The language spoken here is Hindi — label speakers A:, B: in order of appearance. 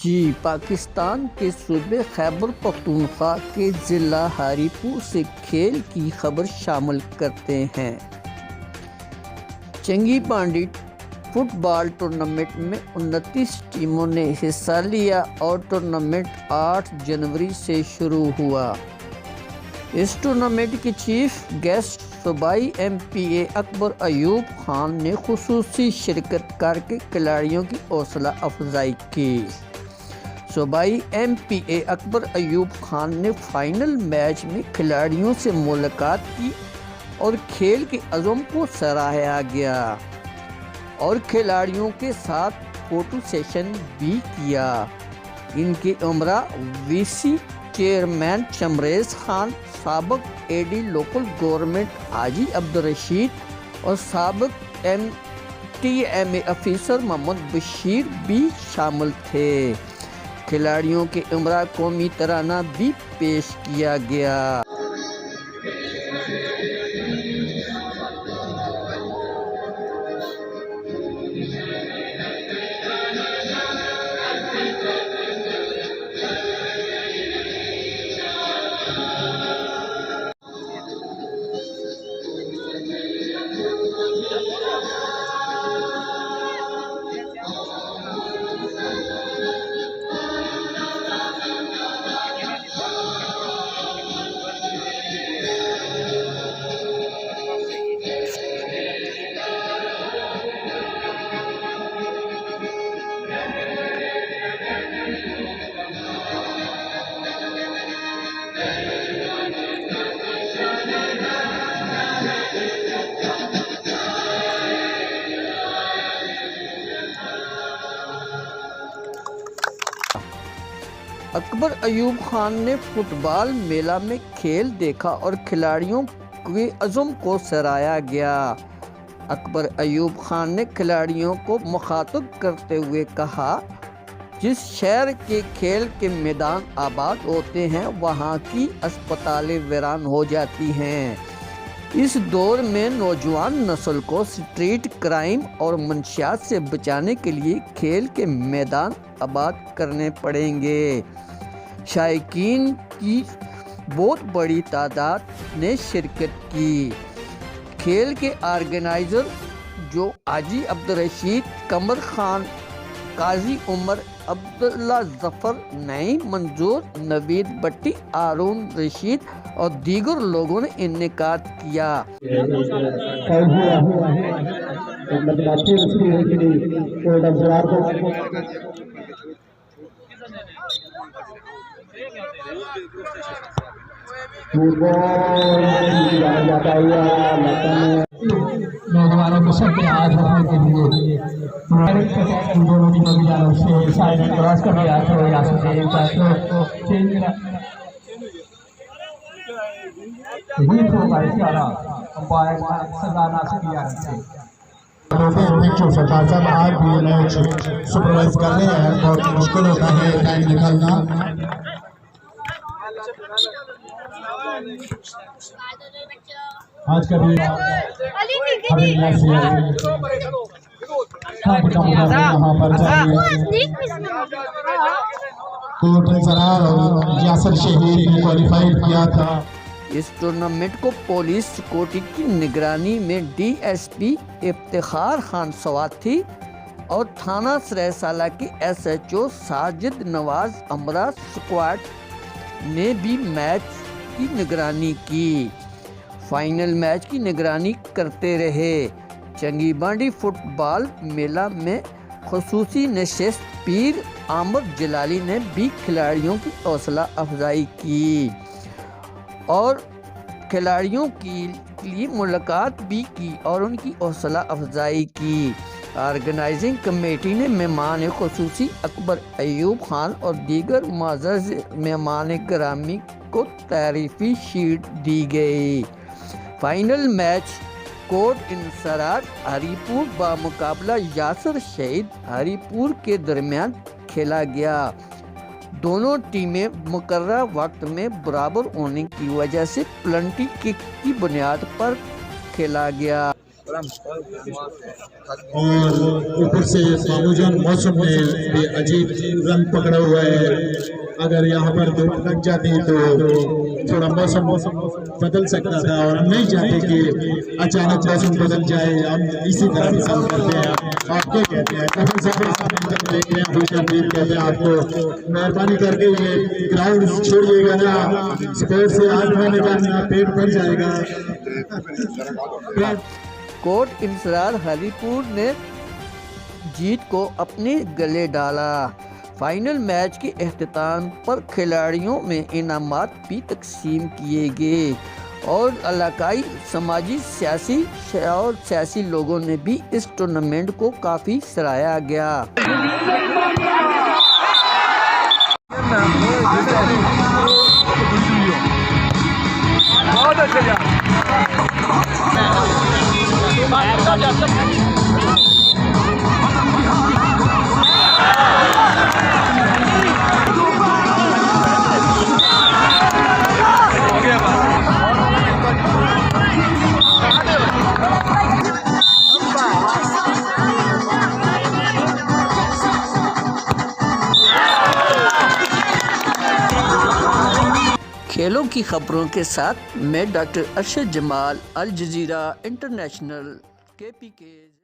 A: जी, पाकिस्तान के सूबे खैबर पख्तूनख्वा के ज़िला हरीपुर से खेल की खबर शामिल करते हैं। चंगी बांडी फुटबॉल टूर्नामेंट में 29 टीमों ने हिस्सा लिया और टूर्नामेंट 8 जनवरी से शुरू हुआ। इस टूर्नामेंट के चीफ गेस्ट सूबाई MPA अकबर अयूब खान ने खुसूसी शिरकत करके खिलाड़ियों की हौसला अफजाई की। सूबाई MPA अकबर अयूब खान ने फाइनल मैच में खिलाड़ियों से मुलाकात की और खेल के अज़म को सराहा गया और खिलाड़ियों के साथ फोटो सेशन भी किया। इनके उमरा VC चेयरमैन चमरेज खान, साबिक AD local government Haji Abdul Rashid और साबिक TMA अफसर मोहम्मद बशीर भी शामिल थे। खिलाड़ियों के उमरा कौमी तराना भी पेश किया गया। अकबर अयूब खान ने फुटबॉल मेला में खेल देखा और खिलाड़ियों के अज़म को सराहा गया। अकबर अयूब खान ने खिलाड़ियों को मुखातब करते हुए कहा, जिस शहर के खेल के मैदान आबाद होते हैं वहाँ की अस्पतालें वीरान हो जाती हैं। इस दौर में नौजवान नस्ल को स्ट्रीट क्राइम और मंशियात से बचाने के लिए खेल के मैदान आबाद करने पड़ेंगे। शायकीन की बहुत बड़ी तादाद ने शिरकत की। खेल के ऑर्गेनाइज़र जो हाजी अब्दुल रशीद, कमर खान, काजी उमर, अब्दुल्ला जफ़र, नईम मंजूर, नवीद भट्टी, हारून रशीद और दीगर लोगों ने इनेकाद किया।
B: नौजवानों को सबके हाथ रखने के लिए दोनों टीमों की जानब से साइड क्रॉस कर दिया तो यहाँ से चेंज होगा इसके अलावा अंपायर सरदार नासिर की जानब से
C: सरकार साहब आज भी मैच सुपरवाइज कर रहे हैं। बहुत मुश्किल होता है टाइम निकालना। आज का भी यहाँ पर यासर शहीद ने क्वालिफाइड किया था।
A: इस टूर्नामेंट को पुलिस सिक्योरिटी की निगरानी में DSP इफ्तिखार खान सवार थी और थाना सरायसाला के SHO साजिद नवाज अमरा स्क्वाड ने भी मैच की निगरानी की। फाइनल मैच की निगरानी करते रहे। चंगी बांडी फुटबॉल मेला में खुसूसी नशिस्त पीर आमद जलाली ने भी खिलाड़ियों की हौसला अफजाई की और खिलाड़ियों के लिए मुलाकात भी की और उनकी हौसला अफजाई की। ऑर्गेनाइजिंग कमेटी ने मेहमान खुसूसी अकबर अयूब खान और दीगर मुअज़्ज़ज़ मेहमान गिरामी को तारीफ़ी शीट दी गई। फाइनल मैच कोट इंसरार हरीपुर बामुकाबला यासर शहीद हरीपुर के दरमियान खेला गया। दोनों टीमें मुकर्रर वक्त में बराबर होने की वजह से पेनल्टी किक की बुनियाद पर खेला गया।
C: और ऊपर से मामूजन मौसम में भी अजीब रंग पकड़ा हुआ है। अगर यहाँ पर धूप लग जाती तो थोड़ा मौसम बदल सकता था और हम नहीं चाहते कि अचानक मौसम बदल जाए। हम इसी तरह पसंद करते हैं। आप क्या कहते हैं? कपिल साहब देख रहे हैं, भूषणवीर कहते हैं आपको मेहरबानी करके ये ग्राउंड छोड़िएगा ना, स्पोर्ट से आज मैंने कहा पेट भर जाएगा।
A: कोट इंसरार हरीपुर ने जीत को अपने गले डाला। फाइनल मैच के अख्ताम पर खिलाड़ियों में इनामात भी तकसीम किए गए और इलाकाई समाजी सियासी लोगों ने भी इस टूर्नामेंट को काफ़ी सराहा गया।
D: बहुत अच्छा
A: खेलों की खबरों के साथ मैं डॉक्टर अरशद जमाल, अल जजीरा इंटरनेशनल KPK।